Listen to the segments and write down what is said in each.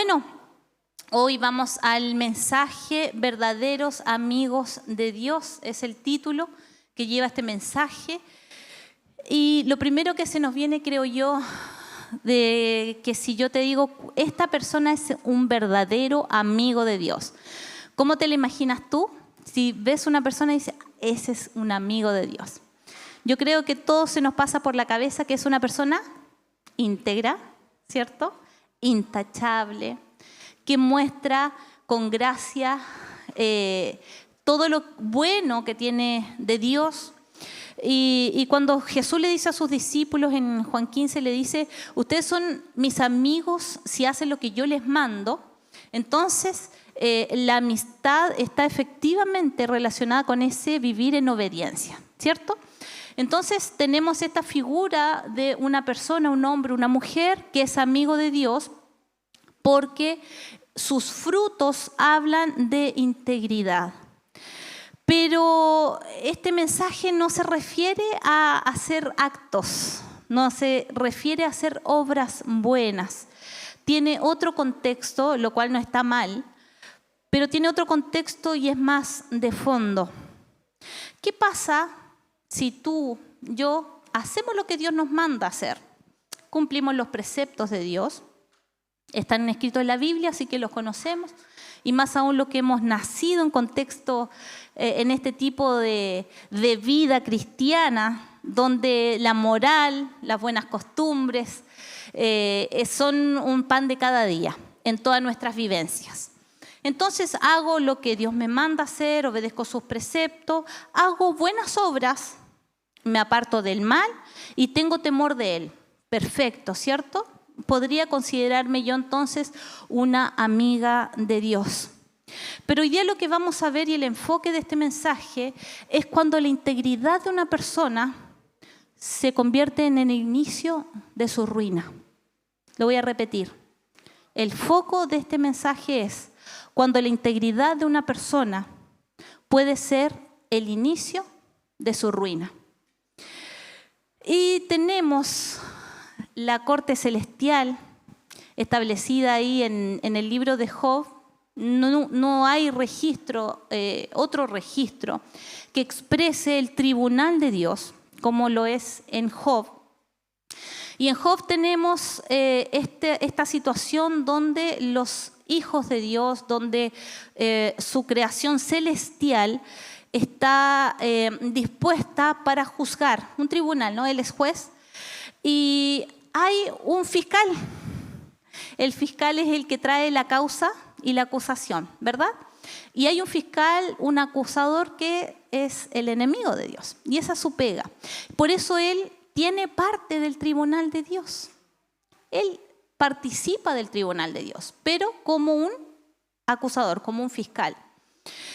Bueno, hoy vamos al mensaje Verdaderos Amigos de Dios. Es el título que lleva este mensaje. Y lo primero que se nos viene, creo yo, de que si yo te digo, esta persona es un verdadero amigo de Dios. ¿Cómo te lo imaginas tú? Si ves una persona y dices, ese es un amigo de Dios. Yo creo que todo se nos pasa por la cabeza que es una persona íntegra, ¿cierto? Intachable, que muestra con gracia todo lo bueno que tiene de Dios. Y cuando Jesús le dice a sus discípulos en Juan 15, le dice, ustedes son mis amigos si hacen lo que yo les mando. Entonces, la amistad está efectivamente relacionada con ese vivir en obediencia, ¿cierto? Entonces, tenemos esta figura de una persona, un hombre, una mujer que es amigo de Dios porque sus frutos hablan de integridad. Pero este mensaje no se refiere a hacer actos, no se refiere a hacer obras buenas. Tiene otro contexto, lo cual no está mal, pero tiene otro contexto y es más de fondo. ¿Qué pasa si tú, yo, hacemos lo que Dios nos manda hacer? Cumplimos los preceptos de Dios, están escritos en la Biblia, así que los conocemos, y más aún lo que hemos nacido en contexto, en este tipo de vida cristiana, donde la moral, las buenas costumbres son un pan de cada día en todas nuestras vivencias. Entonces hago lo que Dios me manda hacer, obedezco sus preceptos, hago buenas obras, me aparto del mal y tengo temor de Él. Perfecto, ¿cierto? Podría considerarme yo entonces una amiga de Dios. Pero hoy día lo que vamos a ver y el enfoque de este mensaje es cuando la integridad de una persona se convierte en el inicio de su ruina. Lo voy a repetir. El foco de este mensaje es cuando la integridad de una persona puede ser el inicio de su ruina. Y tenemos la corte celestial establecida ahí en el libro de Job. No hay registro, otro registro que exprese el tribunal de Dios como lo es en Job. Y en Job tenemos esta situación donde los hijos de Dios, donde su creación celestial está dispuesta para juzgar. Un tribunal, ¿no? Él es juez. Y hay un fiscal. El fiscal es el que trae la causa y la acusación, ¿verdad? Y hay un fiscal, un acusador que es el enemigo de Dios. Y esa es su pega. Por eso él tiene parte del tribunal de Dios. Él participa del tribunal de Dios, pero como un acusador, como un fiscal.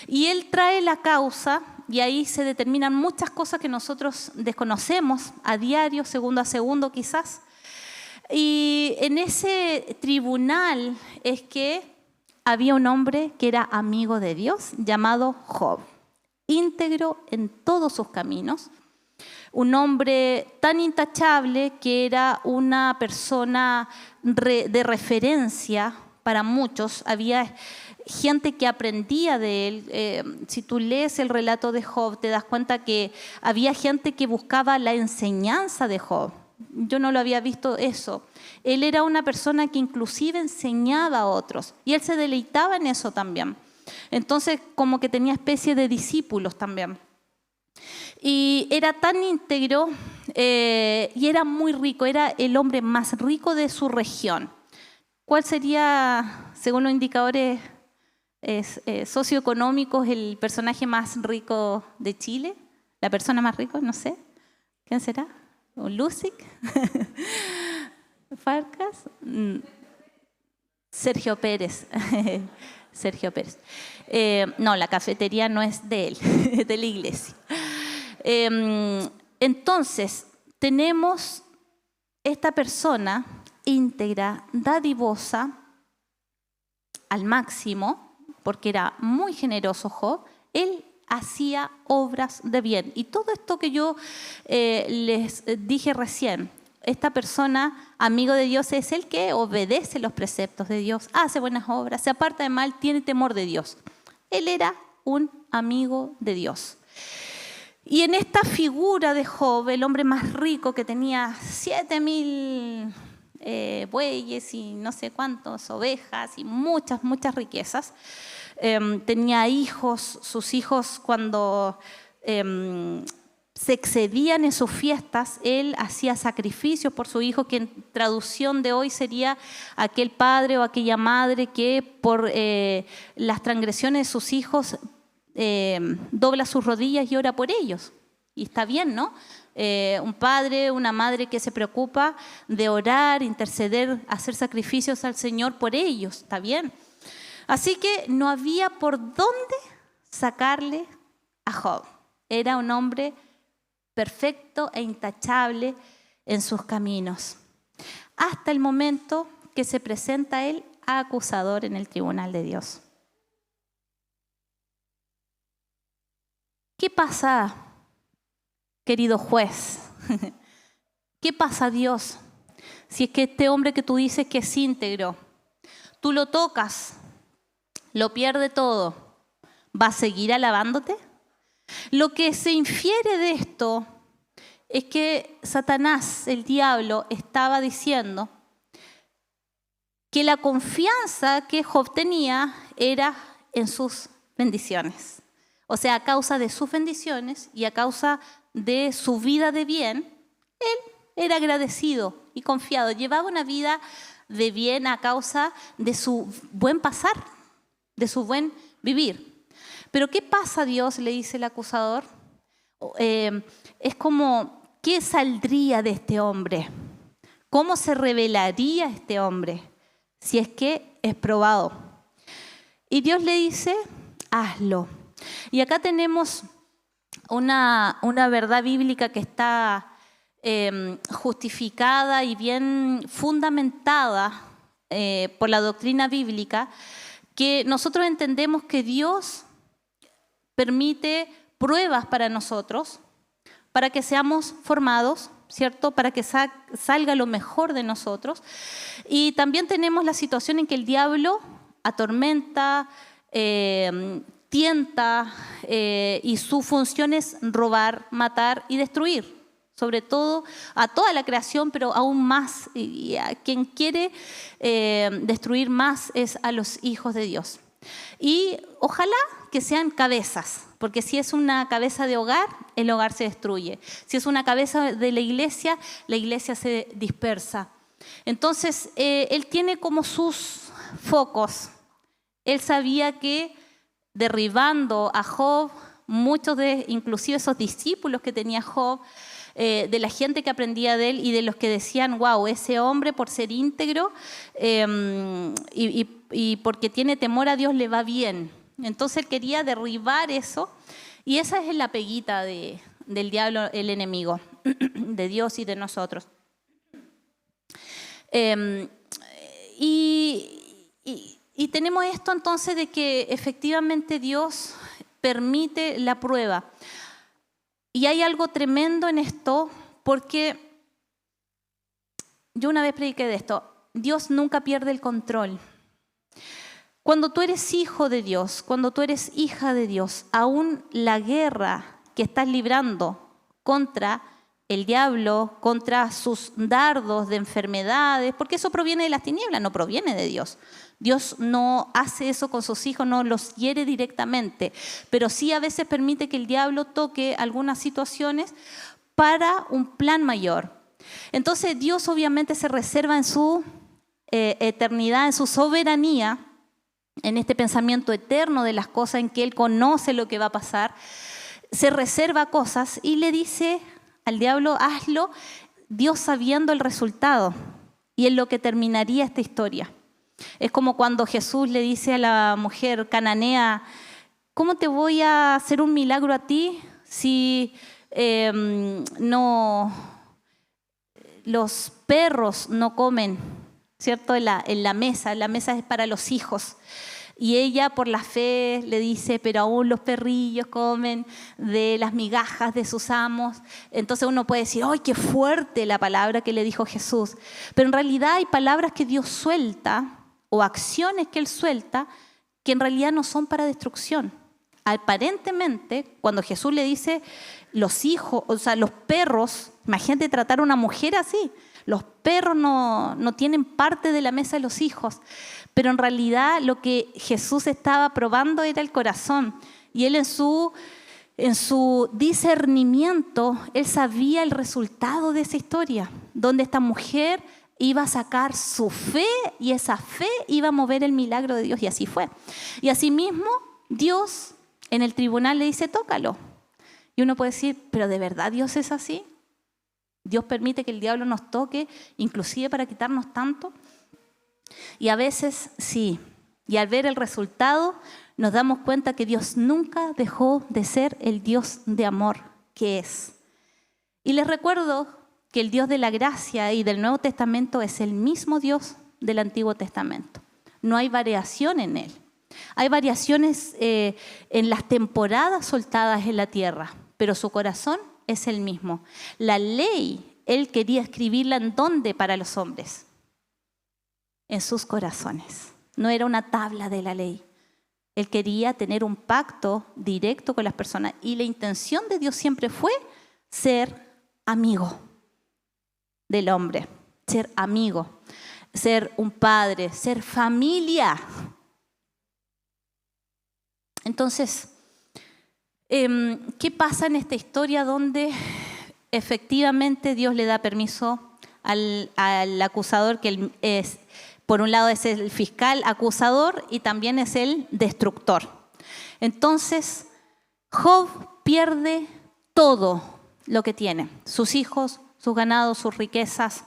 Y él trae la causa y ahí se determinan muchas cosas que nosotros desconocemos a diario, segundo a segundo quizás. Y en ese tribunal es que había un hombre que era amigo de Dios llamado Job, íntegro en todos sus caminos. Un hombre tan intachable que era una persona de referencia para muchos. Había gente que aprendía de él. Si tú lees el relato de Job, te das cuenta que había gente que buscaba la enseñanza de Job. Yo no lo había visto eso. Él era una persona que inclusive enseñaba a otros y él se deleitaba en eso también. Entonces, como que tenía especie de discípulos también. Y era tan íntegro y era muy rico, era el hombre más rico de su región. ¿Cuál sería, según los indicadores socioeconómicos, el personaje más rico de Chile? ¿La persona más rica? No sé. ¿Quién será? ¿O Lucic? ¿Farcas? Sergio Pérez. Sergio Pérez. No, la cafetería no es de él, es de la iglesia. Entonces, tenemos esta persona íntegra, dadivosa, al máximo, porque era muy generoso Job. Él hacía obras de bien. Y todo esto que yo les dije recién, esta persona, amigo de Dios, es el que obedece los preceptos de Dios, hace buenas obras, se aparta de mal, tiene temor de Dios. Él era un amigo de Dios. Y en esta figura de Job, el hombre más rico que tenía 7.000 bueyes y no sé cuántas ovejas y muchas riquezas, tenía hijos, sus hijos cuando se excedían en sus fiestas, él hacía sacrificios por su hijo, que en traducción de hoy sería aquel padre o aquella madre que por las transgresiones de sus hijos dobla sus rodillas y ora por ellos. Y está bien, ¿no? Un padre, una madre que se preocupa de orar, interceder, hacer sacrificios al Señor por ellos, está bien. Así que no había por dónde sacarle a Job. Era un hombre perfecto e intachable en sus caminos, hasta el momento que se presenta él acusador en el tribunal de Dios. ¿Qué pasa, querido juez? ¿Qué pasa, Dios? Si es que este hombre que tú dices que es íntegro, tú lo tocas, lo pierde todo, ¿va a seguir alabándote? Lo que se infiere de esto es que Satanás, el diablo, estaba diciendo que la confianza que Job tenía era en sus bendiciones. O sea, a causa de sus bendiciones y a causa de su vida de bien, él era agradecido y confiado. Llevaba una vida de bien a causa de su buen pasar, de su buen vivir. Pero ¿qué pasa, Dios?, le dice el acusador. Es como, ¿qué saldría de este hombre? ¿Cómo se revelaría este hombre si es que es probado? Y Dios le dice, hazlo. Y acá tenemos una verdad bíblica que está justificada y bien fundamentada por la doctrina bíblica, que nosotros entendemos que Dios permite pruebas para nosotros, para que seamos formados, ¿cierto? Para que salga lo mejor de nosotros. Y también tenemos la situación en que el diablo atormenta, tienta, y su función es robar, matar y destruir. Sobre todo a toda la creación, pero aún más, y a quien quiere destruir más es a los hijos de Dios. Y ojalá que sean cabezas, porque si es una cabeza de hogar, el hogar se destruye. Si es una cabeza de la iglesia se dispersa. Entonces, él tiene como sus focos. Él sabía que derribando a Job, muchos inclusive esos discípulos que tenía Job, de la gente que aprendía de él y de los que decían, wow, ese hombre por ser íntegro y porque tiene temor a Dios le va bien. Entonces él quería derribar eso y esa es la peguita del diablo, el enemigo de Dios y de nosotros. Y tenemos esto entonces de que efectivamente Dios permite la prueba. Y hay algo tremendo en esto, porque yo una vez prediqué de esto, Dios nunca pierde el control. Cuando tú eres hijo de Dios, cuando tú eres hija de Dios, aún la guerra que estás librando contra el diablo, contra sus dardos de enfermedades, porque eso proviene de las tinieblas, no proviene de Dios. Dios no hace eso con sus hijos, no los hiere directamente, pero sí a veces permite que el diablo toque algunas situaciones para un plan mayor. Entonces Dios obviamente se reserva en su eternidad, en su soberanía, en este pensamiento eterno de las cosas en que Él conoce lo que va a pasar, se reserva cosas y le dice al diablo, hazlo, Dios sabiendo el resultado y en lo que terminaría esta historia. Es como cuando Jesús le dice a la mujer cananea, ¿cómo te voy a hacer un milagro a ti si los perros no comen, ¿cierto? En la mesa es para los hijos. Y ella por la fe le dice, pero aún los perrillos comen de las migajas de sus amos. Entonces uno puede decir, ¡ay, qué fuerte la palabra que le dijo Jesús! Pero en realidad hay palabras que Dios suelta o acciones que Él suelta que en realidad no son para destrucción. Aparentemente, cuando Jesús le dice, los hijos, o sea, los perros, imagínate tratar a una mujer así, los perros no tienen parte de la mesa de los hijos, pero en realidad lo que Jesús estaba probando era el corazón. Y Él en su discernimiento, Él sabía el resultado de esa historia, donde esta mujer iba a sacar su fe y esa fe iba a mover el milagro de Dios, y así fue. Y asimismo, Dios en el tribunal le dice, tócalo. Y uno puede decir, ¿pero de verdad Dios es así? ¿Dios permite que el diablo nos toque, inclusive para quitarnos tanto? Y a veces sí. Y al ver el resultado, nos damos cuenta que Dios nunca dejó de ser el Dios de amor que es. Y les recuerdo que el Dios de la gracia y del Nuevo Testamento es el mismo Dios del Antiguo Testamento. No hay variación en Él. Hay variaciones en las temporadas soltadas en la tierra, pero su corazón es el mismo. La ley, Él quería escribirla ¿en dónde para los hombres? En sus corazones. No era una tabla de la ley. Él quería tener un pacto directo con las personas. Y la intención de Dios siempre fue ser amigo del hombre. Ser amigo. Ser un padre. Ser familia. Entonces, ¿qué pasa en esta historia donde efectivamente Dios le da permiso al acusador, que es, por un lado es el fiscal acusador y también es el destructor? Entonces, Job pierde todo lo que tiene, sus hijos, sus ganados, sus riquezas.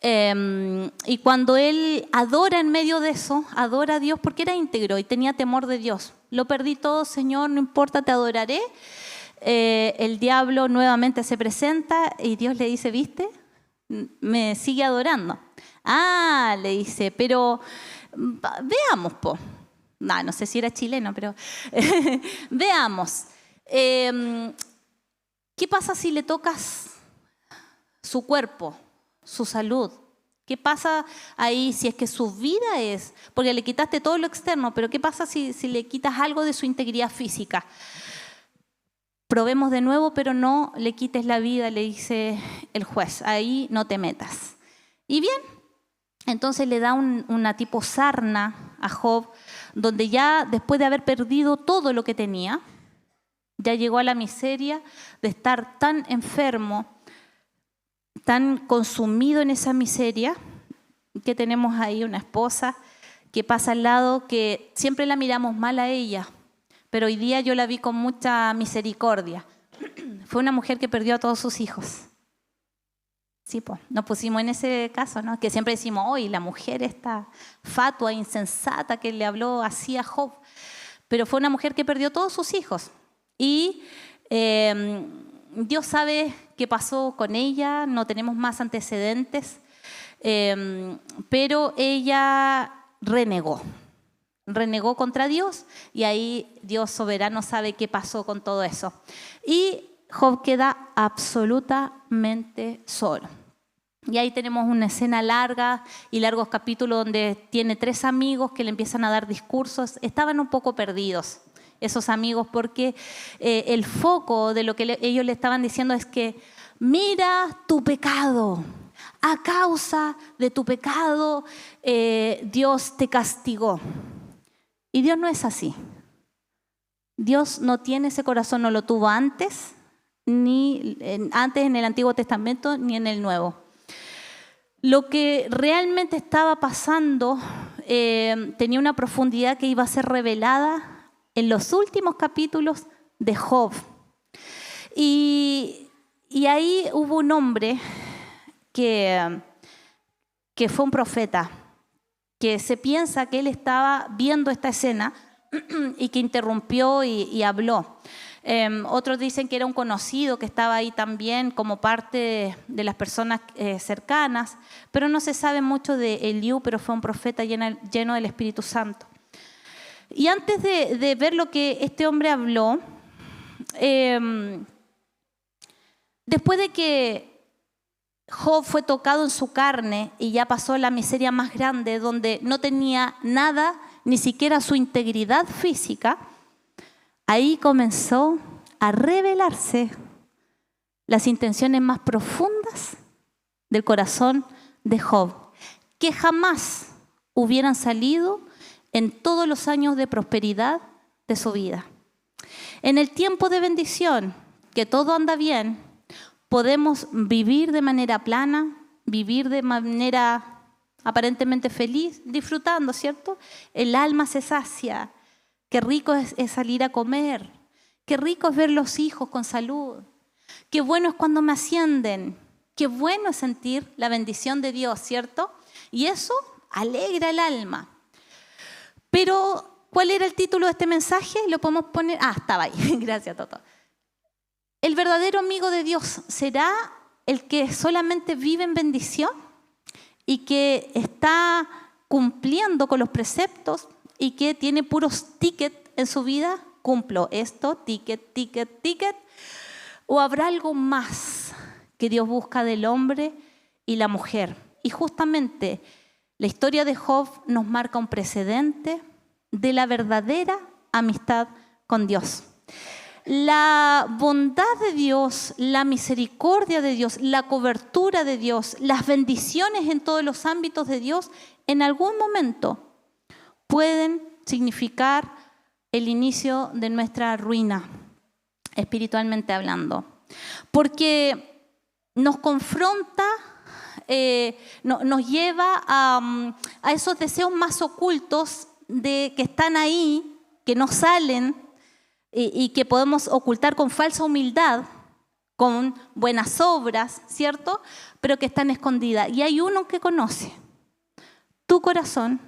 Y cuando él adora en medio de eso, adora a Dios porque era íntegro y tenía temor de Dios. Lo perdí todo, Señor, no importa, te adoraré. El diablo nuevamente se presenta y Dios le dice, ¿viste? Me sigue adorando. Ah, le dice, pero veamos, po. No sé si era chileno, pero veamos. ¿Qué pasa si le tocas su cuerpo? Su salud. ¿Qué pasa ahí si es que su vida es? Porque le quitaste todo lo externo, pero ¿qué pasa si le quitas algo de su integridad física? Probemos de nuevo, pero no le quites la vida, le dice el juez. Ahí no te metas. Y bien, entonces le da una tipo sarna a Job, donde ya después de haber perdido todo lo que tenía, ya llegó a la miseria de estar tan enfermo, tan consumido en esa miseria, que tenemos ahí una esposa que pasa al lado, que siempre la miramos mal a ella, pero hoy día yo la vi con mucha misericordia. Fue una mujer que perdió a todos sus hijos. Sí, pues, nos pusimos en ese caso, ¿no? Que siempre decimos, hoy la mujer esta fatua, insensata, que le habló así a Job. Pero fue una mujer que perdió todos sus hijos. Y Dios sabe qué pasó con ella, no tenemos más antecedentes, pero ella renegó contra Dios y ahí Dios soberano sabe qué pasó con todo eso. Y Job queda absolutamente solo. Y ahí tenemos una escena larga y largos capítulos donde tiene 3 amigos que le empiezan a dar discursos. Estaban un poco perdidos esos amigos porque el foco de lo que ellos le estaban diciendo es que mira tu pecado, a causa de tu pecado Dios te castigó. Y Dios no es así. Dios no tiene ese corazón, no lo tuvo antes, ni antes en el Antiguo Testamento ni en el Nuevo. Lo que realmente estaba pasando tenía una profundidad que iba a ser revelada en los últimos capítulos de Job. Y ahí hubo un hombre que fue un profeta, que se piensa que él estaba viendo esta escena y que interrumpió y habló. Otros dicen que era un conocido que estaba ahí también como parte de las personas cercanas, pero no se sabe mucho de Eliú, pero fue un profeta lleno del Espíritu Santo. Y antes de ver lo que este hombre habló, después de que Job fue tocado en su carne y ya pasó la miseria más grande, donde no tenía nada, ni siquiera su integridad física, ahí comenzó a revelarse las intenciones más profundas del corazón de Job, que jamás hubieran salido en todos los años de prosperidad de su vida. En el tiempo de bendición, que todo anda bien, podemos vivir de manera plana, vivir de manera aparentemente feliz, disfrutando, ¿cierto? El alma se sacia. Qué rico es salir a comer. Qué rico es ver los hijos con salud. Qué bueno es cuando me ascienden. Qué bueno es sentir la bendición de Dios, ¿cierto? Y eso alegra el alma. Pero, ¿cuál era el título de este mensaje? Lo podemos poner... estaba ahí. Gracias, Toto. ¿El verdadero amigo de Dios será el que solamente vive en bendición y que está cumpliendo con los preceptos y que tiene puros tickets en su vida? Cumplo esto, ticket, ticket, ticket. ¿O habrá algo más que Dios busca del hombre y la mujer? Y justamente la historia de Job nos marca un precedente de la verdadera amistad con Dios. La bondad de Dios, la misericordia de Dios, la cobertura de Dios, las bendiciones en todos los ámbitos de Dios, en algún momento pueden significar el inicio de nuestra ruina, espiritualmente hablando. Porque nos confronta, nos lleva a esos deseos más ocultos que están ahí, que no salen y que podemos ocultar con falsa humildad, con buenas obras, ¿cierto? Pero que están escondidas. Y hay uno que conoce tu corazón.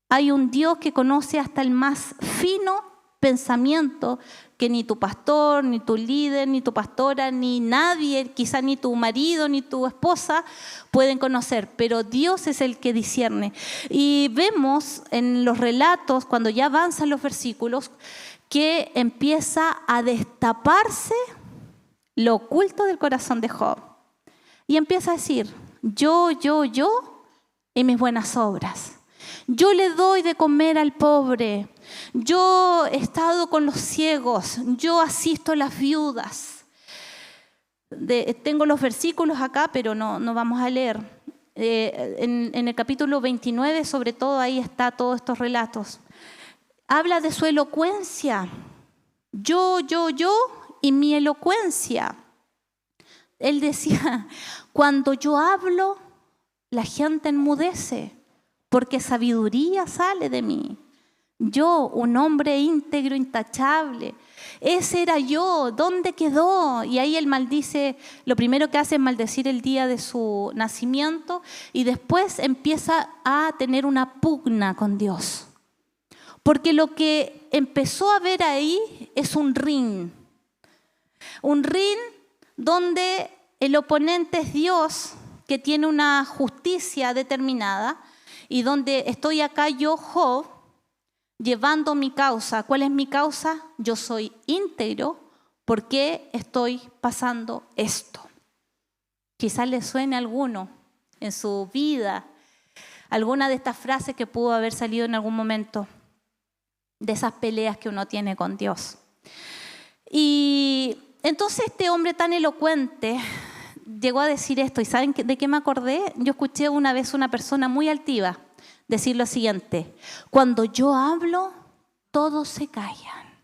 Hay un Dios que conoce hasta el más fino pensamiento que ni tu pastor, ni tu líder, ni tu pastora, ni nadie, quizá ni tu marido, ni tu esposa pueden conocer, pero Dios es el que discierne. Y vemos en los relatos, cuando ya avanzan los versículos, que empieza a destaparse lo oculto del corazón de Job. Y empieza a decir, yo y mis buenas obras. Yo le doy de comer al pobre. Yo he estado con los ciegos. Yo asisto a las viudas. Tengo los versículos acá, pero no vamos a leer. En el capítulo 29, sobre todo, ahí está todos estos relatos. Habla de su elocuencia. Yo y mi elocuencia. Él decía, cuando yo hablo, la gente enmudece, porque sabiduría sale de mí. Yo, un hombre íntegro, intachable. Ese era yo. ¿Dónde quedó? Y ahí él maldice, lo primero que hace es maldecir el día de su nacimiento y después empieza a tener una pugna con Dios. Porque lo que empezó a ver ahí es un ring. Un ring donde el oponente es Dios, que tiene una justicia determinada, y donde estoy acá yo, Job, llevando mi causa. ¿Cuál es mi causa? Yo soy íntegro. ¿Por qué estoy pasando esto? Quizás le suene a alguno en su vida alguna de estas frases que pudo haber salido en algún momento de esas peleas que uno tiene con Dios. Y entonces este hombre tan elocuente llegó a decir esto. ¿Y saben de qué me acordé? Yo escuché una vez una persona muy altiva decir lo siguiente: cuando yo hablo, todos se callan.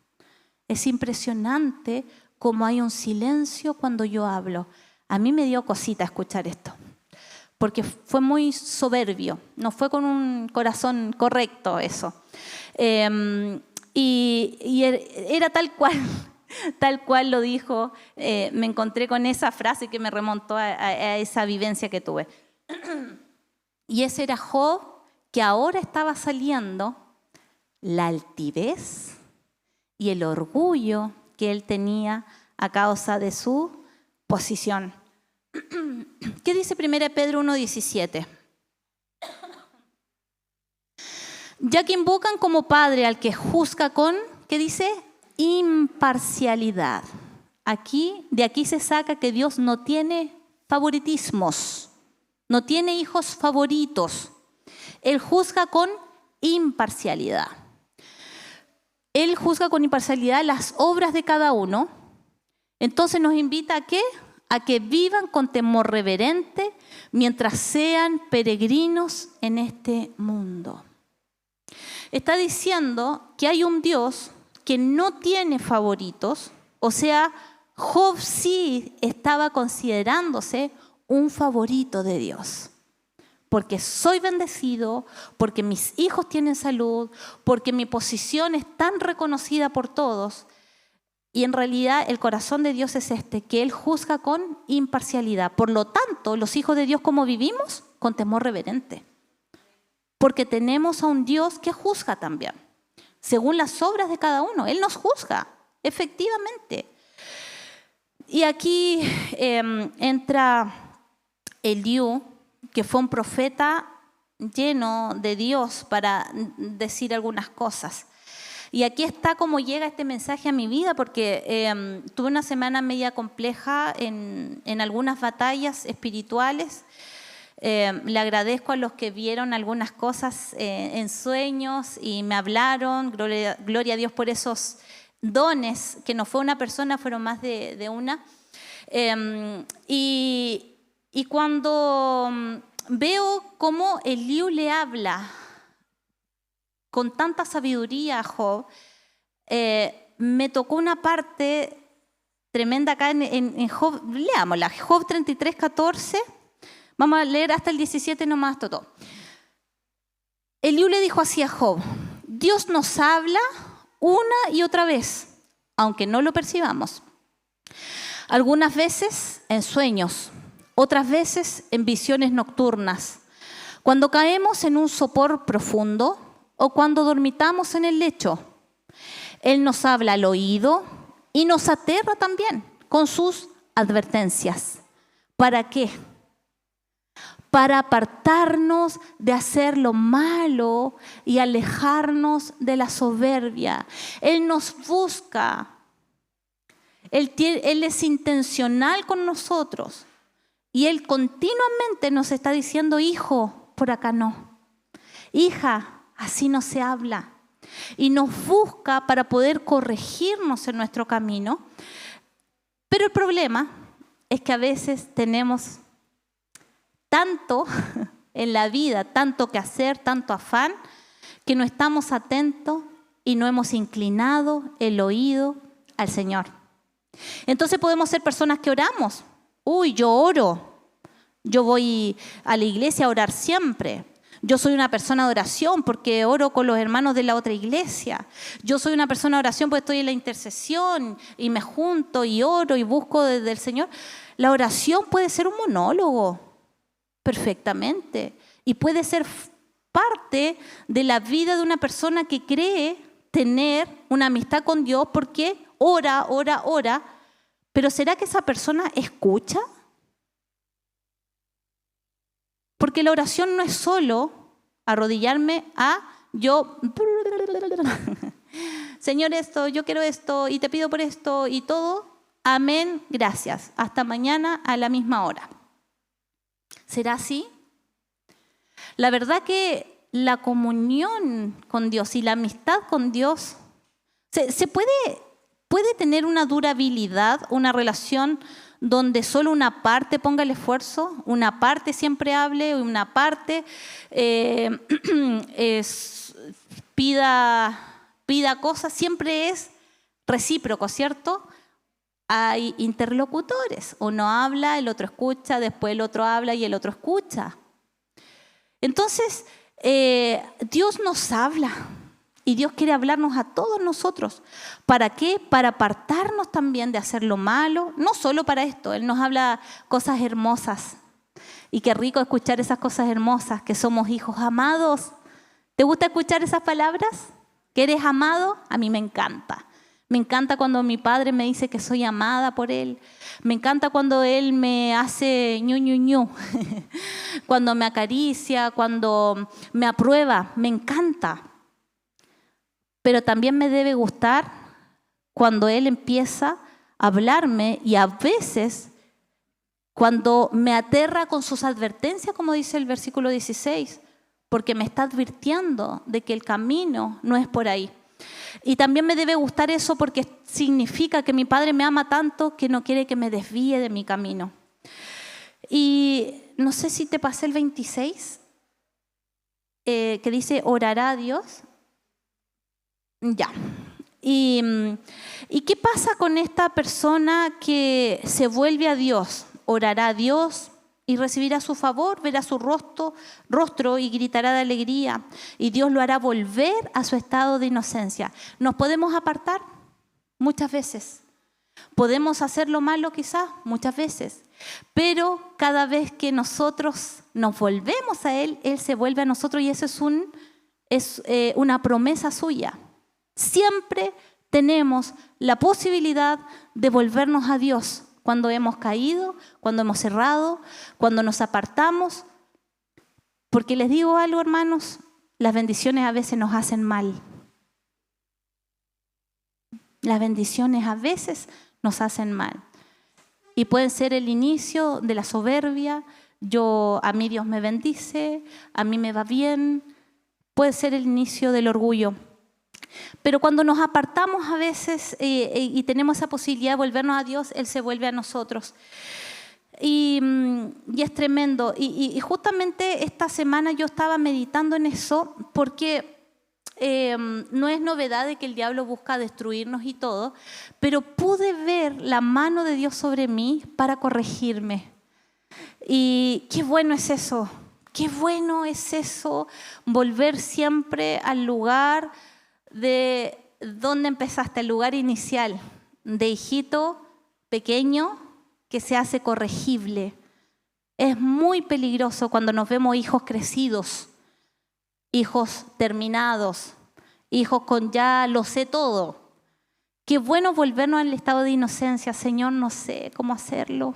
Es impresionante cómo hay un silencio cuando yo hablo. A mí me dio cosita escuchar esto, porque fue muy soberbio, no fue con un corazón correcto eso. Y era tal cual lo dijo. Me encontré con esa frase que me remontó a esa vivencia que tuve. Y ese era Job, que ahora estaba saliendo la altivez y el orgullo que él tenía a causa de su posición. ¿Qué dice 1 Pedro 1:17? Ya que invocan como padre al que juzga con, ¿qué dice? Imparcialidad. De aquí se saca que Dios no tiene favoritismos, no tiene hijos favoritos. Él juzga con imparcialidad. Él juzga con imparcialidad las obras de cada uno. Entonces nos invita ¿a qué? A que vivan con temor reverente mientras sean peregrinos en este mundo. Está diciendo que hay un Dios que no tiene favoritos, o sea, Job sí estaba considerándose un favorito de Dios. Porque soy bendecido, porque mis hijos tienen salud, porque mi posición es tan reconocida por todos. Y en realidad el corazón de Dios es que Él juzga con imparcialidad. Por lo tanto, los hijos de Dios, ¿cómo vivimos? Con temor reverente. Porque tenemos a un Dios que juzga también, según las obras de cada uno. Él nos juzga, efectivamente. Y aquí entra Eliú, que fue un profeta lleno de Dios para decir algunas cosas. Y aquí está cómo llega este mensaje a mi vida, porque tuve una semana media compleja en algunas batallas espirituales. Le agradezco a los que vieron algunas cosas en sueños y me hablaron. Gloria a Dios por esos dones, que no fue una persona, fueron más de una. Y cuando veo cómo Eliú le habla con tanta sabiduría a Job, me tocó una parte tremenda acá en Job. Leámosla, Job 33, 14. Vamos a leer hasta el 17 nomás, todo. Eliú le dijo así a Job: Dios nos habla una y otra vez, aunque no lo percibamos. Algunas veces en sueños, otras veces en visiones nocturnas, cuando caemos en un sopor profundo o cuando dormitamos en el lecho. Él nos habla al oído y nos aterra también con sus advertencias. ¿Para qué? Para apartarnos de hacer lo malo y alejarnos de la soberbia. Él nos busca. Él es intencional con nosotros. Y Él continuamente nos está diciendo: hijo, por acá no. Hija, así no se habla. Y nos busca para poder corregirnos en nuestro camino. Pero el problema es que a veces tenemos tanto en la vida, tanto que hacer, tanto afán, que no estamos atentos y no hemos inclinado el oído al Señor. Entonces podemos ser personas que oramos. Yo oro. Yo voy a la iglesia a orar siempre. Yo soy una persona de oración porque oro con los hermanos de la otra iglesia. Yo soy una persona de oración porque estoy en la intercesión y me junto y oro y busco desde el Señor. La oración puede ser un monólogo, perfectamente. Y puede ser parte de la vida de una persona que cree tener una amistad con Dios porque ora. Pero ¿será que esa persona escucha? Porque la oración no es solo arrodillarme a yo, Señor, esto, yo quiero esto y te pido por esto y todo. Amén, gracias. Hasta mañana a la misma hora. ¿Será así? La verdad que la comunión con Dios y la amistad con Dios se puede tener una durabilidad, una relación donde solo una parte ponga el esfuerzo, una parte siempre hable, una parte pida cosas. Siempre es recíproco, ¿cierto? Hay interlocutores. Uno habla, el otro escucha, después el otro habla y el otro escucha. Entonces, Dios nos habla. Y Dios quiere hablarnos a todos nosotros. ¿Para qué? Para apartarnos también de hacer lo malo. No solo para esto. Él nos habla cosas hermosas. Y qué rico escuchar esas cosas hermosas, que somos hijos amados. ¿Te gusta escuchar esas palabras? ¿Que eres amado? A mí me encanta. Me encanta cuando mi padre me dice que soy amada por él. Me encanta cuando él me hace ñu, ñu, ñu. Cuando me acaricia, cuando me aprueba. Me encanta. Pero también me debe gustar cuando él empieza a hablarme y a veces cuando me aterra con sus advertencias, como dice el versículo 16, porque me está advirtiendo de que el camino no es por ahí. Y también me debe gustar eso porque significa que mi Padre me ama tanto que no quiere que me desvíe de mi camino. Y no sé si te pasé el 26, que dice, orará a Dios. Ya. ¿Y qué pasa con esta persona que se vuelve a Dios? Orará a Dios y recibirá su favor, verá su rostro y gritará de alegría. Y Dios lo hará volver a su estado de inocencia. ¿Nos podemos apartar? Muchas veces. ¿Podemos hacer lo malo quizás? Muchas veces. Pero cada vez que nosotros nos volvemos a Él, Él se vuelve a nosotros y eso es una promesa suya. Siempre tenemos la posibilidad de volvernos a Dios. Cuando hemos caído, cuando hemos errado, cuando nos apartamos. Porque les digo algo, hermanos, las bendiciones a veces nos hacen mal. Las bendiciones a veces nos hacen mal. Y pueden ser el inicio de la soberbia. A mí Dios me bendice, a mí me va bien. Puede ser el inicio del orgullo. Pero cuando nos apartamos a veces y tenemos esa posibilidad de volvernos a Dios, Él se vuelve a nosotros. Y es tremendo. Y justamente esta semana yo estaba meditando en eso porque no es novedad de que el diablo busca destruirnos y todo, pero pude ver la mano de Dios sobre mí para corregirme. Y qué bueno es eso. Qué bueno es eso, volver siempre al lugar de donde empezaste, el lugar inicial, de hijito pequeño que se hace corregible. Es muy peligroso cuando nos vemos hijos crecidos, hijos terminados, hijos con ya lo sé todo. Qué bueno volvernos al estado de inocencia. Señor, no sé cómo hacerlo.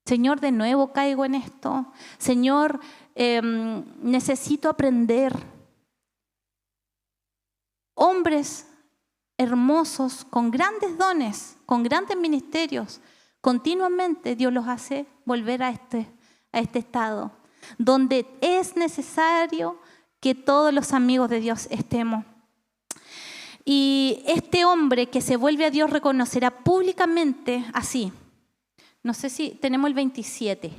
Señor, de nuevo caigo en esto. Señor, necesito aprender. Hombres hermosos, con grandes dones, con grandes ministerios, continuamente Dios los hace volver a este estado, donde es necesario que todos los amigos de Dios estemos. Y este hombre que se vuelve a Dios reconocerá públicamente así. No sé si tenemos el 27,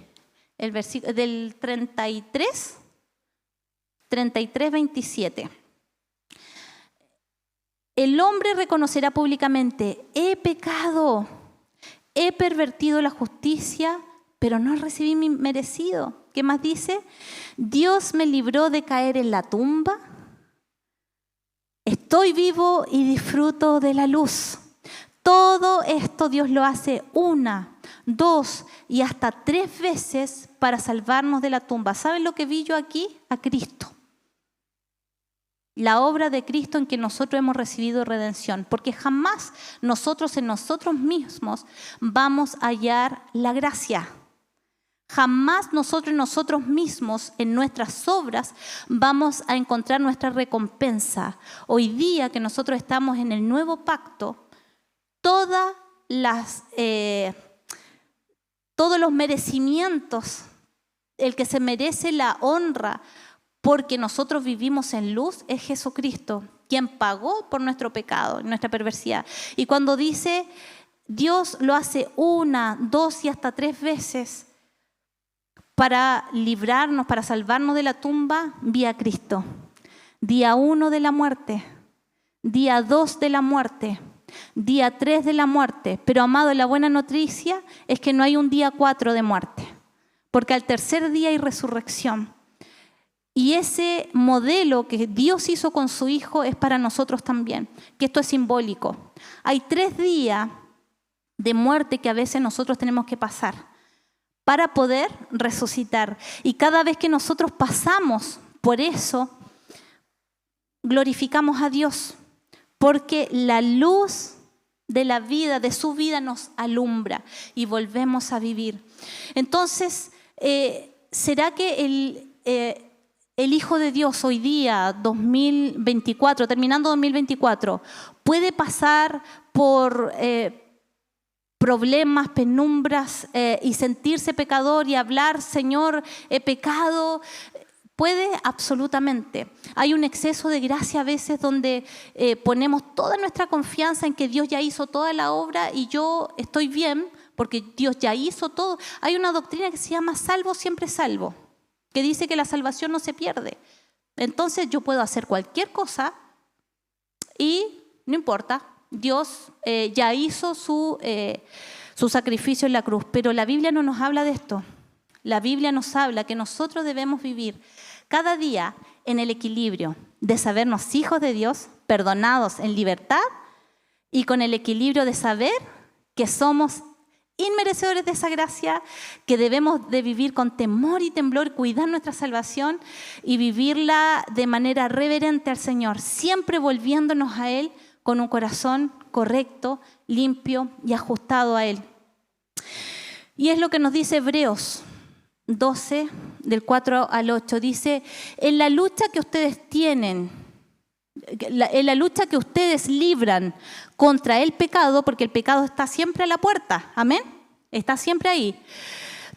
el versículo del 33, 27. El hombre reconocerá públicamente, he pecado, he pervertido la justicia, pero no recibí mi merecido. ¿Qué más dice? Dios me libró de caer en la tumba. Estoy vivo y disfruto de la luz. Todo esto Dios lo hace 1, 2 y hasta 3 veces para salvarnos de la tumba. ¿Saben lo que vi yo aquí? A Cristo. La obra de Cristo en que nosotros hemos recibido redención, porque jamás nosotros en nosotros mismos vamos a hallar la gracia. Jamás nosotros en nosotros mismos, en nuestras obras, vamos a encontrar nuestra recompensa. Hoy día que nosotros estamos en el nuevo pacto, todos los merecimientos, el que se merece la honra, porque nosotros vivimos en luz, es Jesucristo, quien pagó por nuestro pecado, nuestra perversidad. Y cuando dice, Dios lo hace 1, 2 y hasta 3 veces para librarnos, para salvarnos de la tumba, vía Cristo. Día 1 de la muerte, día 2 de la muerte, día 3 de la muerte. Pero, amado, la buena noticia es que no hay un día 4 de muerte, porque al tercer día hay resurrección. Y ese modelo que Dios hizo con su Hijo es para nosotros también, que esto es simbólico. Hay 3 días de muerte que a veces nosotros tenemos que pasar para poder resucitar. Y cada vez que nosotros pasamos por eso, glorificamos a Dios, porque la luz de la vida, de su vida nos alumbra y volvemos a vivir. Entonces, ¿será que el Hijo de Dios hoy día, 2024, terminando 2024, puede pasar por problemas, penumbras y sentirse pecador y hablar, Señor, he pecado? Puede, absolutamente. Hay un exceso de gracia a veces donde ponemos toda nuestra confianza en que Dios ya hizo toda la obra y yo estoy bien porque Dios ya hizo todo. Hay una doctrina que se llama salvo, siempre salvo, que dice que la salvación no se pierde. Entonces yo puedo hacer cualquier cosa y no importa, Dios ya hizo su sacrificio en la cruz. Pero la Biblia no nos habla de esto. La Biblia nos habla que nosotros debemos vivir cada día en el equilibrio de sabernos hijos de Dios, perdonados en libertad, y con el equilibrio de saber que somos inmerecedores de esa gracia, que debemos de vivir con temor y temblor, cuidar nuestra salvación y vivirla de manera reverente al Señor, siempre volviéndonos a Él con un corazón correcto, limpio y ajustado a Él. Y es lo que nos dice Hebreos 12, del 4 al 8, dice, en la lucha que ustedes tienen, en la lucha que ustedes libran contra el pecado, porque el pecado está siempre a la puerta, amén, está siempre ahí,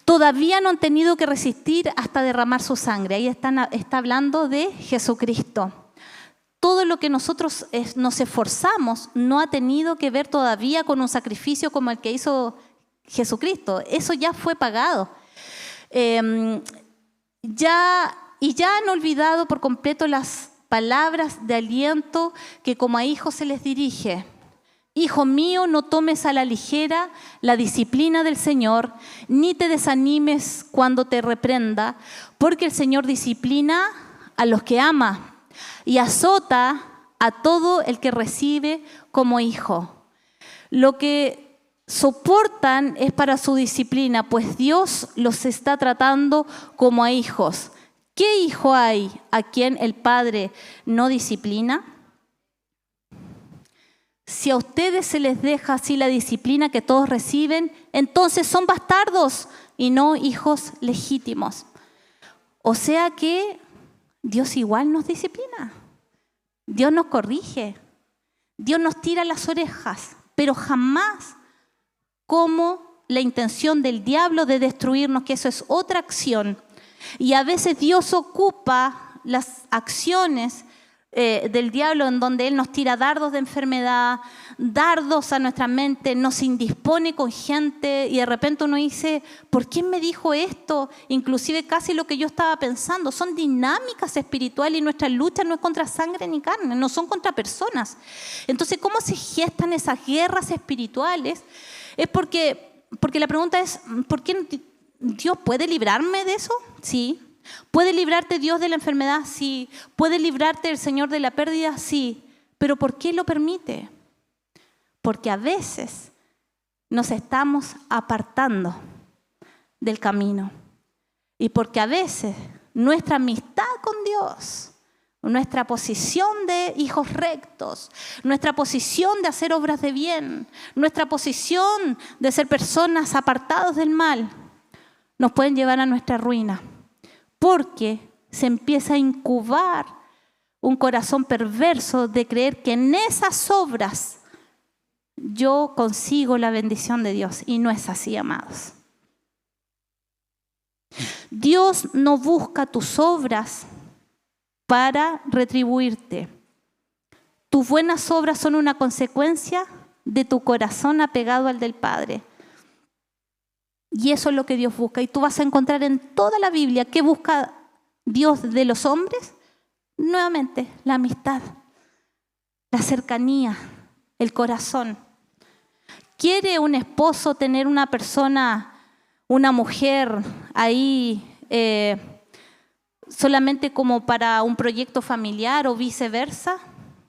todavía no han tenido que resistir hasta derramar su sangre. Ahí está hablando de Jesucristo. Todo lo que nosotros nos esforzamos no ha tenido que ver todavía con un sacrificio como el que hizo Jesucristo. Eso ya fue pagado. Ya han olvidado por completo las palabras de aliento que como a hijos se les dirige. Hijo mío, no tomes a la ligera la disciplina del Señor, ni te desanimes cuando te reprenda, porque el Señor disciplina a los que ama y azota a todo el que recibe como hijo. Lo que soportan es para su disciplina, pues Dios los está tratando como a hijos. ¿Qué hijo hay a quien el Padre no disciplina? Si a ustedes se les deja así la disciplina que todos reciben, entonces son bastardos y no hijos legítimos. O sea que Dios igual nos disciplina. Dios nos corrige. Dios nos tira las orejas, pero jamás como la intención del diablo de destruirnos, que eso es otra acción. Y a veces Dios ocupa las acciones del diablo en donde Él nos tira dardos de enfermedad, dardos a nuestra mente, nos indispone con gente y de repente uno dice, ¿por qué me dijo esto? Inclusive casi lo que yo estaba pensando. Son dinámicas espirituales y nuestra lucha no es contra sangre ni carne, no son contra personas. Entonces, ¿cómo se gestan esas guerras espirituales? Es porque la pregunta es, ¿por qué Dios puede librarme de eso? Sí. ¿Puede librarte Dios de la enfermedad? Sí. ¿Puede librarte el Señor de la pérdida? Sí. ¿Pero por qué lo permite? Porque a veces nos estamos apartando del camino. Y porque a veces nuestra amistad con Dios, nuestra posición de hijos rectos, nuestra posición de hacer obras de bien, nuestra posición de ser personas apartados del mal, nos pueden llevar a nuestra ruina. Porque se empieza a incubar un corazón perverso de creer que en esas obras yo consigo la bendición de Dios. Y no es así, amados. Dios no busca tus obras para retribuirte. Tus buenas obras son una consecuencia de tu corazón apegado al del Padre. Y eso es lo que Dios busca. Y tú vas a encontrar en toda la Biblia, ¿qué busca Dios de los hombres? Nuevamente, la amistad, la cercanía, el corazón. ¿Quiere un esposo tener una persona, una mujer ahí solamente como para un proyecto familiar o viceversa?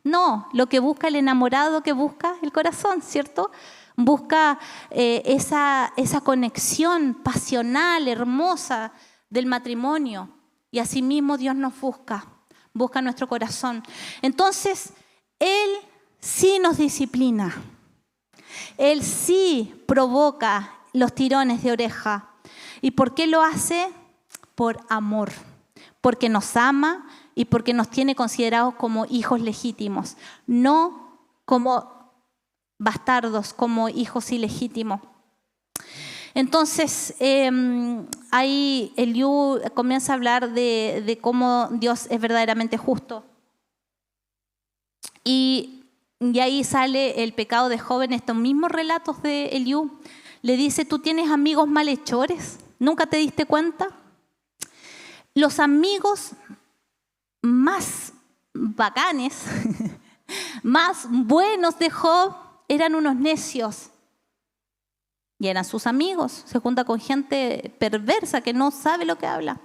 No, lo que busca el enamorado, que busca el corazón, ¿cierto? Busca esa conexión pasional, hermosa del matrimonio. Y asimismo Dios nos busca nuestro corazón. Entonces, Él sí nos disciplina. Él sí provoca los tirones de oreja. ¿Y por qué lo hace? Por amor. Porque nos ama y porque nos tiene considerados como hijos legítimos, no como bastardos, como hijos ilegítimos. Entonces, ahí Eliú comienza a hablar de cómo Dios es verdaderamente justo. Y ahí sale el pecado de Job en estos mismos relatos de Eliú. Le dice, ¿tú tienes amigos malhechores? ¿Nunca te diste cuenta? Los amigos más bacanes, más buenos de Job eran unos necios. Y eran sus amigos. Se junta con gente perversa que no sabe lo que habla.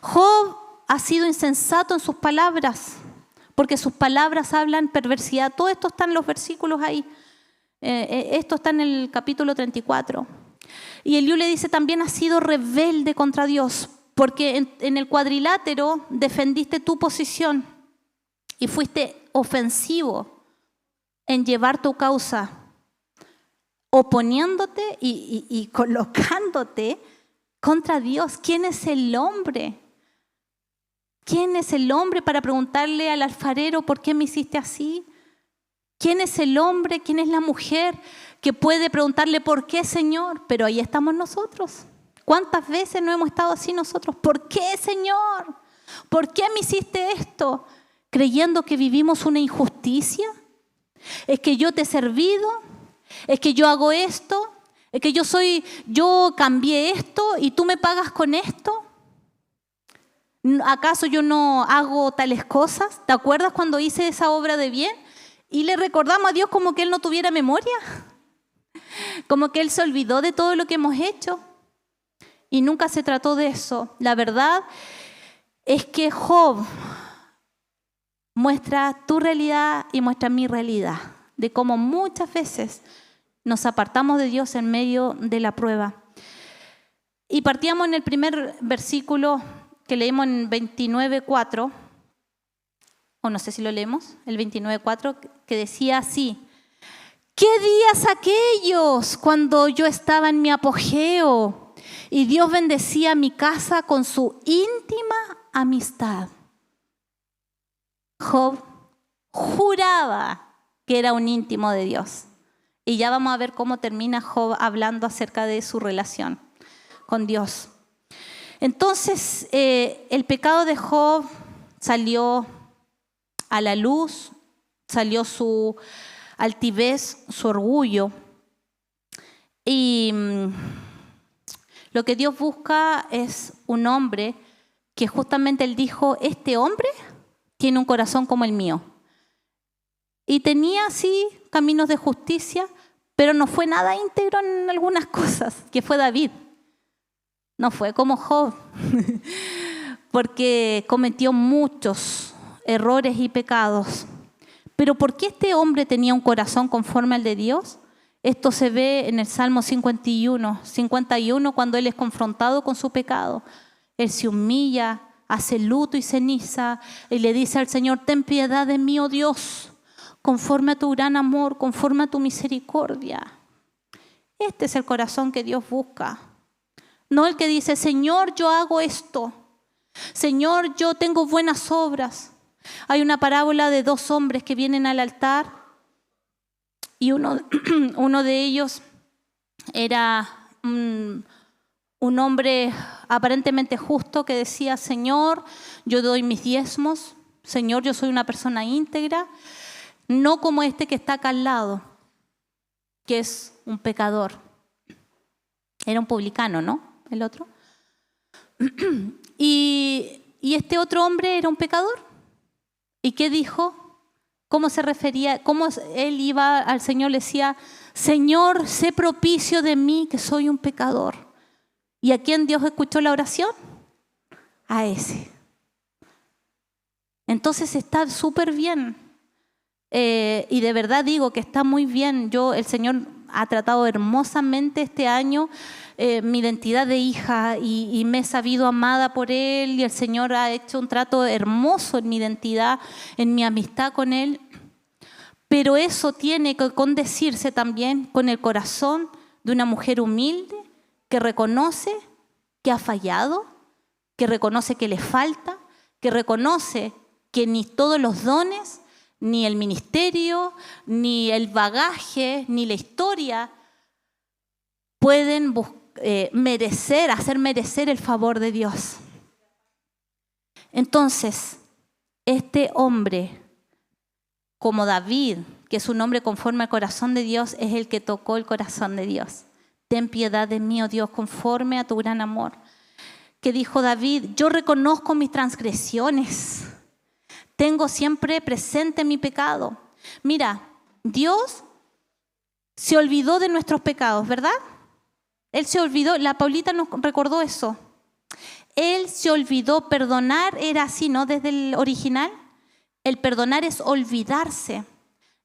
Job ha sido insensato en sus palabras, porque sus palabras hablan perversidad. Todo esto está en los versículos ahí. Esto está en el capítulo 34. Y Eliú le dice, también has sido rebelde contra Dios, porque en el cuadrilátero defendiste tu posición y fuiste ofensivo en llevar tu causa, oponiéndote y colocándote contra Dios. ¿Quién es el hombre? ¿Quién es el hombre para preguntarle al alfarero por qué me hiciste así? ¿Quién es el hombre? ¿Quién es la mujer que puede preguntarle por qué, Señor? Pero ahí estamos nosotros. ¿Cuántas veces no hemos estado así nosotros? ¿Por qué, Señor? ¿Por qué me hiciste esto? Creyendo que vivimos una injusticia. ¿Es que yo te he servido? ¿Es que yo hago esto? ¿Es que yo cambié esto y tú me pagas con esto? ¿Acaso yo no hago tales cosas? ¿Te acuerdas cuando hice esa obra de bien? Y le recordamos a Dios como que Él no tuviera memoria. Como que Él se olvidó de todo lo que hemos hecho. Y nunca se trató de eso. La verdad es que Job muestra tu realidad y muestra mi realidad. De cómo muchas veces nos apartamos de Dios en medio de la prueba. Y partíamos en el primer versículo que leímos en 29:4, o no sé si lo leemos, el 29:4, que decía así: ¿qué días aquellos cuando yo estaba en mi apogeo y Dios bendecía mi casa con su íntima amistad? Job juraba que era un íntimo de Dios. Y ya vamos a ver cómo termina Job hablando acerca de su relación con Dios. Entonces, el pecado de Job salió a la luz, salió su altivez, su orgullo. Y lo que Dios busca es un hombre que justamente Él dijo, este hombre tiene un corazón como el mío. Y tenía, sí, caminos de justicia, pero no fue nada íntegro en algunas cosas, que fue David. No fue como Job, porque cometió muchos errores y pecados. Pero ¿por qué este hombre tenía un corazón conforme al de Dios? Esto se ve en el Salmo 51, cuando él es confrontado con su pecado. Él se humilla, hace luto y ceniza y le dice al Señor, ten piedad de mí, oh Dios, conforme a tu gran amor, conforme a tu misericordia. Este es el corazón que Dios busca. No el que dice, Señor, yo hago esto. Señor, yo tengo buenas obras. Hay una parábola de dos hombres que vienen al altar y uno de ellos era un hombre aparentemente justo que decía, Señor, yo doy mis diezmos. Señor, yo soy una persona íntegra. No como este que está acá al lado, que es un pecador. Era un publicano, ¿no? El otro. Y este otro hombre era un pecador. ¿Y qué dijo? ¿Cómo se refería? ¿Cómo él iba al Señor? Le decía, Señor, sé propicio de mí, que soy un pecador. ¿Y a quién Dios escuchó la oración? A ese. Entonces está súper bien. Y de verdad digo que está muy bien. El Señor ha tratado hermosamente este año mi identidad de hija y me he sabido amada por Él, y el Señor ha hecho un trato hermoso en mi identidad, en mi amistad con Él. pero eso tiene que condecirse también con el corazón de una mujer humilde que reconoce que ha fallado, que reconoce que le falta, que reconoce que ni todos los dones, ni el ministerio, ni el bagaje, ni la historia pueden hacer merecer el favor de Dios. Entonces, este hombre, como David, que es un hombre conforme al corazón de Dios, es el que tocó el corazón de Dios. Ten piedad de mí, oh Dios, conforme a tu gran amor. Que dijo David, yo reconozco mis transgresiones. Tengo siempre presente mi pecado. Mira, Dios se olvidó de nuestros pecados, ¿verdad? Él se olvidó, la Paulita nos recordó eso. Él se olvidó, perdonar era así, ¿no? Desde el original. El perdonar es olvidarse.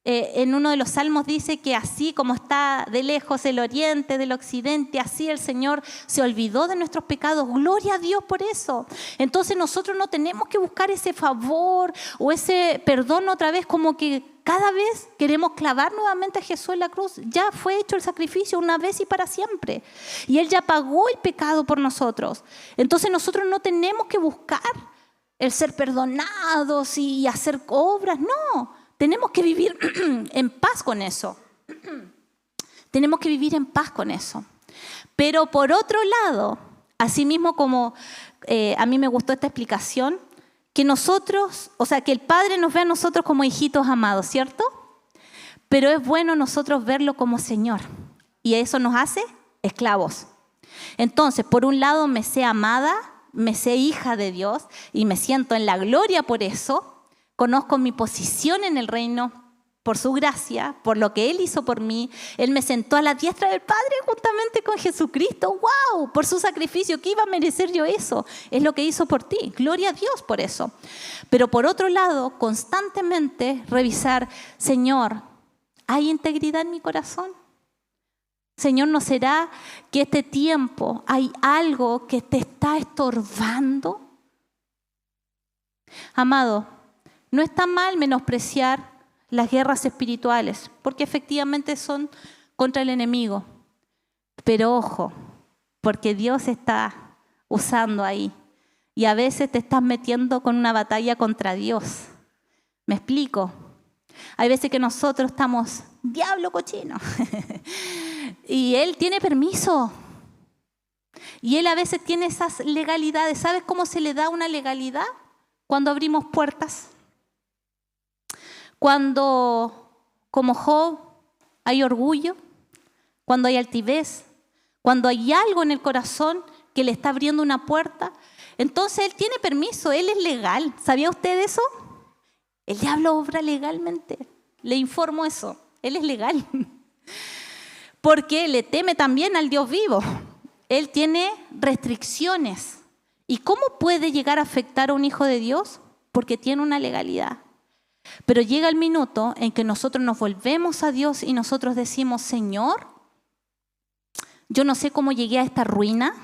En uno de los salmos dice que así como está de lejos el oriente del occidente, así el Señor se olvidó de nuestros pecados. Gloria a Dios por eso. Entonces nosotros no tenemos que buscar ese favor o ese perdón otra vez, como que cada vez queremos clavar nuevamente a Jesús en la cruz. Ya fue hecho el sacrificio una vez y para siempre. Y Él ya pagó el pecado por nosotros. Entonces nosotros no tenemos que buscar el ser perdonados y hacer obras. No. Tenemos que vivir en paz con eso. Tenemos que vivir en paz con eso. Pero por otro lado, así mismo como a mí me gustó esta explicación, que nosotros, o sea, que el Padre nos ve a nosotros como hijitos amados, ¿cierto? Pero es bueno nosotros verlo como Señor. Y eso nos hace esclavos. Entonces, por un lado me sé amada, me sé hija de Dios y me siento en la gloria por eso. Conozco mi posición en el reino por su gracia, por lo que Él hizo por mí. Él me sentó a la diestra del Padre juntamente con Jesucristo. ¡Wow! Por su sacrificio, ¿qué iba a merecer yo eso? Es lo que hizo por ti. Gloria a Dios por eso. Pero por otro lado, constantemente revisar, Señor, ¿hay integridad en mi corazón? Señor, ¿no será que este tiempo hay algo que te está estorbando? Amado, no está mal menospreciar las guerras espirituales, porque efectivamente son contra el enemigo. Pero ojo, porque Dios está usando ahí. Y a veces te estás metiendo con una batalla contra Dios. ¿Me explico? Hay veces que nosotros estamos, diablo cochino. Y Él tiene permiso. Y Él a veces tiene esas legalidades. ¿Sabes cómo se le da una legalidad? Cuando abrimos puertas. Cuando, como Job, hay orgullo, cuando hay altivez, cuando hay algo en el corazón que le está abriendo una puerta, entonces Él tiene permiso, Él es legal. ¿Sabía usted eso? El diablo obra legalmente. Le informo eso. Él es legal. Porque le teme también al Dios vivo. Él tiene restricciones. ¿Y cómo puede llegar a afectar a un hijo de Dios? Porque tiene una legalidad. Pero llega el minuto en que nosotros nos volvemos a Dios y nosotros decimos, Señor, yo no sé cómo llegué a esta ruina,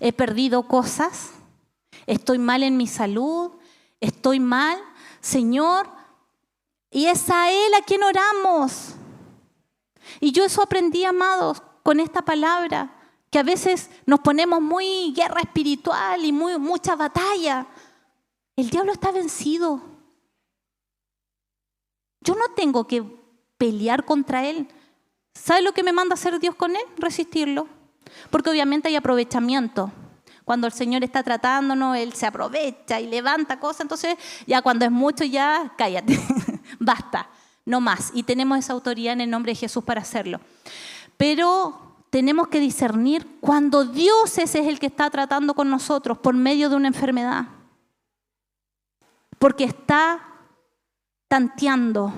he perdido cosas, estoy mal en mi salud, estoy mal, Señor, y es a Él a quien oramos. Y yo eso aprendí, amados, con esta palabra, que a veces nos ponemos muy guerra espiritual y mucha batalla. El diablo está vencido. Yo no tengo que pelear contra él. ¿Sabe lo que me manda hacer Dios con él? Resistirlo. Porque obviamente hay aprovechamiento. Cuando el Señor está tratándonos, Él se aprovecha y levanta cosas. Entonces, ya cuando es mucho, ya cállate. Basta, no más. Y tenemos esa autoridad en el nombre de Jesús para hacerlo. Pero tenemos que discernir cuando Dios ese es el que está tratando con nosotros por medio de una enfermedad. Porque está tanteando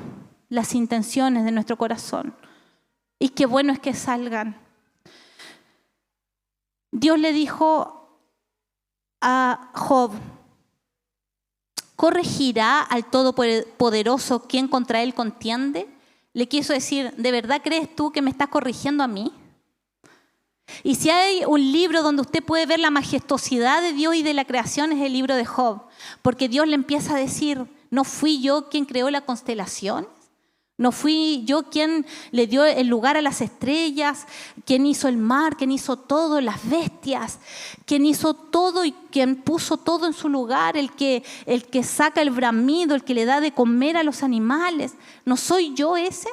las intenciones de nuestro corazón. Y qué bueno es que salgan. Dios le dijo a Job, ¿corregirá al Todopoderoso quien contra él contiende? Le quiso decir, ¿de verdad crees tú que me estás corrigiendo a mí? Y si hay un libro donde usted puede ver la majestuosidad de Dios y de la creación, es el libro de Job. Porque Dios le empieza a decir, ¿no fui yo quien creó las constelaciones? No fui yo quien le dio el lugar a las estrellas, quien hizo el mar, quien hizo todo, las bestias, quien hizo todo y quien puso todo en su lugar, el que saca el bramido, el que le da de comer a los animales. ¿No soy yo ese?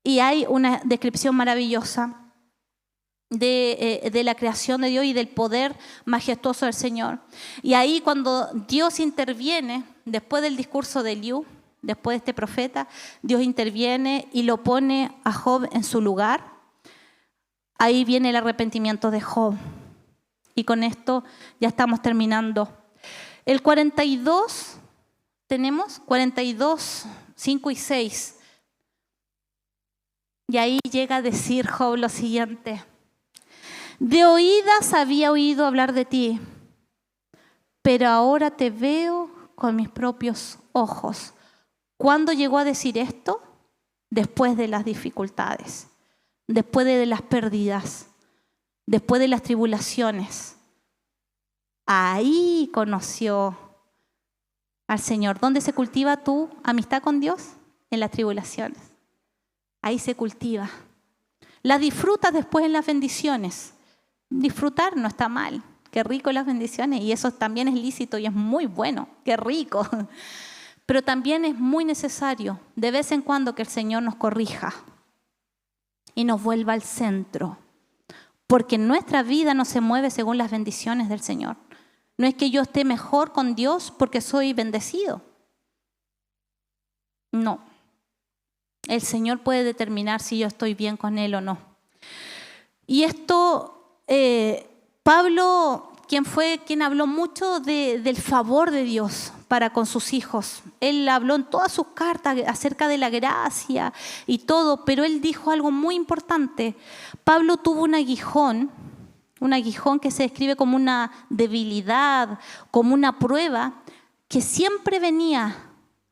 Y hay una descripción maravillosa de la creación de Dios y del poder majestuoso del Señor. Y ahí cuando Dios interviene, después del discurso de Eliú, después de este profeta, Dios interviene y lo pone a Job en su lugar. Ahí viene el arrepentimiento de Job. Y con esto ya estamos terminando. El 42, tenemos 42, 5 y 6. Y ahí llega a decir Job lo siguiente: de oídas había oído hablar de ti, pero ahora te veo con mis propios ojos. ¿Cuándo llegó a decir esto? Después de las dificultades, después de las pérdidas, después de las tribulaciones. Ahí conoció al Señor. ¿Dónde se cultiva tu amistad con Dios? En las tribulaciones. Ahí se cultiva. La disfrutas después en las bendiciones. Disfrutar no está mal. Qué rico las bendiciones, y eso también es lícito y es muy bueno. Qué rico. Pero también es muy necesario de vez en cuando que el Señor nos corrija y nos vuelva al centro. Porque nuestra vida no se mueve según las bendiciones del Señor. No es que yo esté mejor con Dios porque soy bendecido. No. El Señor puede determinar si yo estoy bien con Él o no. Y esto, Pablo, quien habló mucho del favor de Dios para con sus hijos. Él habló en todas sus cartas acerca de la gracia y todo, pero él dijo algo muy importante. Pablo tuvo un aguijón que se describe como una debilidad, como una prueba, que siempre venía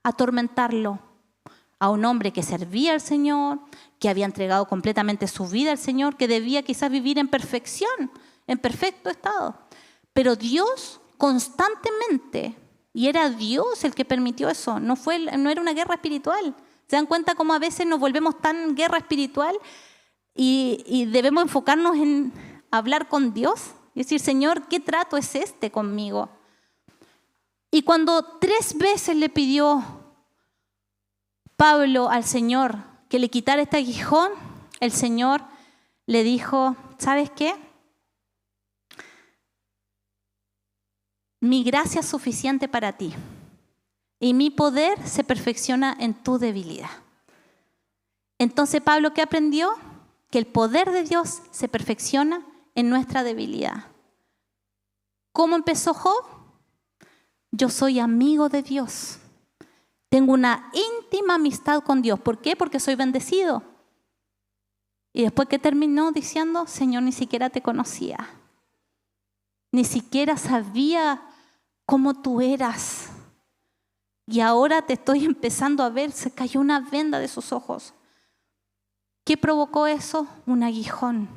a atormentarlo. A un hombre que servía al Señor, que había entregado completamente su vida al Señor, que debía quizás vivir en perfección, en perfecto estado. Pero Dios constantemente, y era Dios el que permitió eso, no era una guerra espiritual. ¿Se dan cuenta cómo a veces nos volvemos tan guerra espiritual y debemos enfocarnos en hablar con Dios? Y decir, Señor, ¿qué trato es este conmigo? Y cuando 3 veces le pidió Pablo al Señor que le quitara este aguijón, el Señor le dijo, ¿sabes qué? Mi gracia es suficiente para ti y mi poder se perfecciona en tu debilidad. Entonces Pablo, ¿qué aprendió? Que el poder de Dios se perfecciona en nuestra debilidad. ¿Cómo empezó Job? Yo soy amigo de Dios. Tengo una íntima amistad con Dios. ¿Por qué? Porque soy bendecido. Y después que terminó diciendo, Señor, ni siquiera te conocía. Ni siquiera sabía cómo tú eras. Y ahora te estoy empezando a ver. Se cayó una venda de sus ojos. ¿Qué provocó eso? Un aguijón.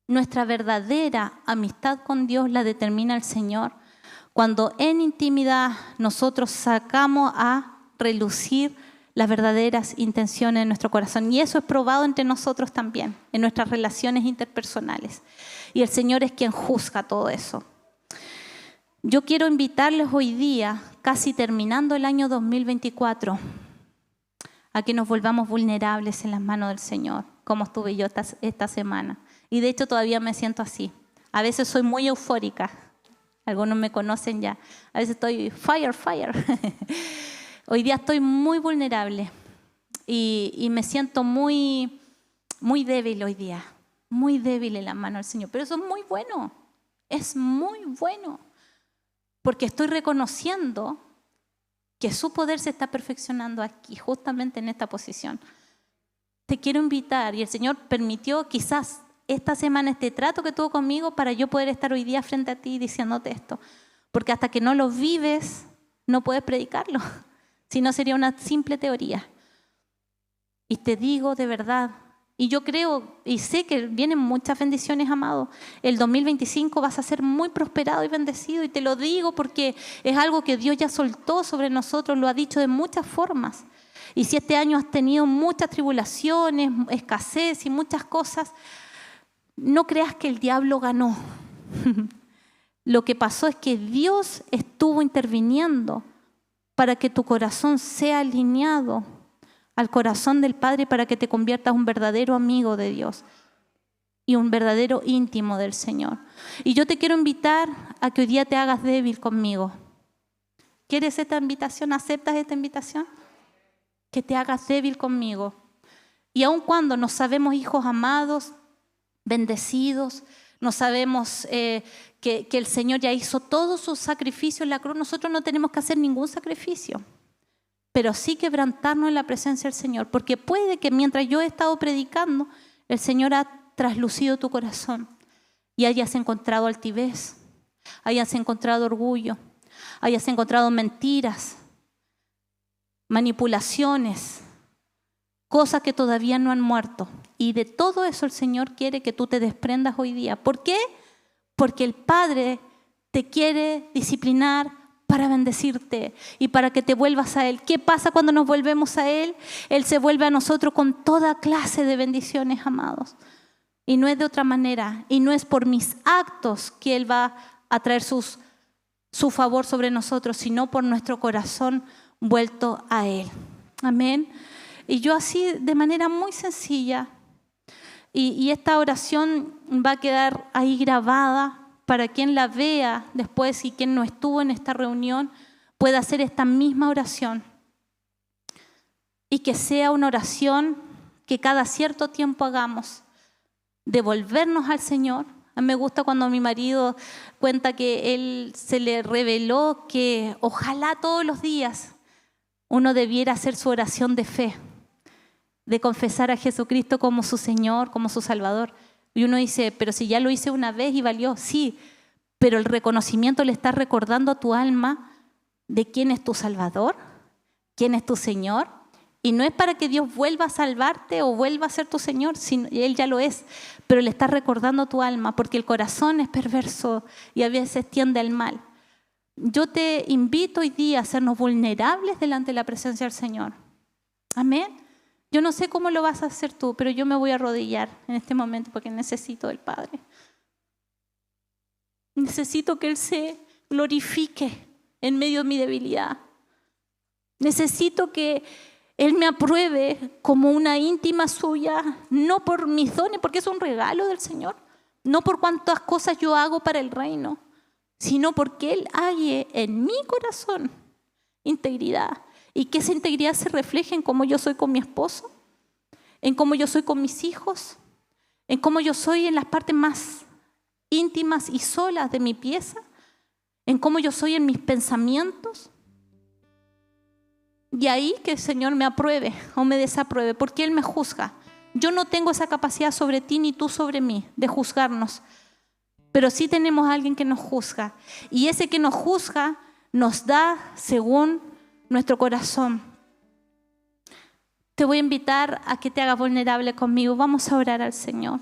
Nuestra verdadera amistad con Dios la determina el Señor cuando en intimidad nosotros sacamos a relucir las verdaderas intenciones de nuestro corazón. Y eso es probado entre nosotros también, en nuestras relaciones interpersonales. Y el Señor es quien juzga todo eso. Yo quiero invitarles hoy día, casi terminando el año 2024, a que nos volvamos vulnerables en las manos del Señor, como estuve yo esta semana. Y de hecho todavía me siento así. A veces soy muy eufórica. Algunos me conocen ya. A veces estoy fire. Hoy día estoy muy vulnerable y me siento muy, muy débil hoy día. Muy débil en la mano del Señor. Pero eso es muy bueno. Es muy bueno. Porque estoy reconociendo que su poder se está perfeccionando aquí, justamente en esta posición. Te quiero invitar, y el Señor permitió quizás esta semana este trato que tuvo conmigo para yo poder estar hoy día frente a ti diciéndote esto. Porque hasta que no lo vives, no puedes predicarlo. Si no, sería una simple teoría. Y te digo de verdad Y yo creo y sé que vienen muchas bendiciones, amado. El 2025 vas a ser muy prosperado y bendecido. Y te lo digo porque es algo que Dios ya soltó sobre nosotros, lo ha dicho de muchas formas. Y si este año has tenido muchas tribulaciones, escasez y muchas cosas, no creas que el diablo ganó. Lo que pasó es que Dios estuvo interviniendo para que tu corazón sea alineado al corazón del Padre, para que te conviertas en un verdadero amigo de Dios y un verdadero íntimo del Señor. Y yo te quiero invitar a que hoy día te hagas débil conmigo. ¿Quieres esta invitación? ¿Aceptas esta invitación? Que te hagas débil conmigo. Y aun cuando nos sabemos hijos amados, bendecidos, nos sabemos que el Señor ya hizo todo su sacrificio en la cruz, nosotros no tenemos que hacer ningún sacrificio. Pero sí quebrantarnos en la presencia del Señor, porque puede que mientras yo he estado predicando, el Señor ha traslucido tu corazón y hayas encontrado altivez, hayas encontrado orgullo, hayas encontrado mentiras, manipulaciones, cosas que todavía no han muerto. Y de todo eso el Señor quiere que tú te desprendas hoy día. ¿Por qué? Porque el Padre te quiere disciplinar para bendecirte y para que te vuelvas a Él. ¿Qué pasa cuando nos volvemos a Él? Él se vuelve a nosotros con toda clase de bendiciones, amados. Y no es de otra manera. Y no es por mis actos que Él va a traer su favor sobre nosotros, sino por nuestro corazón vuelto a Él. Amén. Y yo así, de manera muy sencilla, y esta oración va a quedar ahí grabada, para quien la vea después y quien no estuvo en esta reunión pueda hacer esta misma oración. Y que sea una oración que cada cierto tiempo hagamos, devolvernos al Señor. A mí me gusta cuando mi marido cuenta que él se le reveló que ojalá todos los días uno debiera hacer su oración de fe, de confesar a Jesucristo como su Señor, como su Salvador. Y uno dice, pero si ya lo hice una vez y valió, sí, pero el reconocimiento le está recordando a tu alma de quién es tu Salvador, quién es tu Señor. Y no es para que Dios vuelva a salvarte o vuelva a ser tu Señor, sino Él ya lo es, pero le está recordando a tu alma, porque el corazón es perverso y a veces tiende al mal. Yo te invito hoy día a hacernos vulnerables delante de la presencia del Señor. Amén. Yo no sé cómo lo vas a hacer tú, pero yo me voy a arrodillar en este momento porque necesito del Padre. Necesito que Él se glorifique en medio de mi debilidad. Necesito que Él me apruebe como una íntima suya, no por mis dones, porque es un regalo del Señor, no por cuántas cosas yo hago para el reino, sino porque Él halle en mi corazón integridad. Y que esa integridad se refleje en cómo yo soy con mi esposo, en cómo yo soy con mis hijos, en cómo yo soy en las partes más íntimas y solas de mi pieza, en cómo yo soy en mis pensamientos. Y ahí que el Señor me apruebe o me desapruebe, porque Él me juzga. Yo no tengo esa capacidad sobre ti ni tú sobre mí de juzgarnos, pero sí tenemos a alguien que nos juzga. Y ese que nos juzga nos da según nuestro corazón. Te voy a invitar a que te hagas vulnerable conmigo. Vamos a orar al Señor.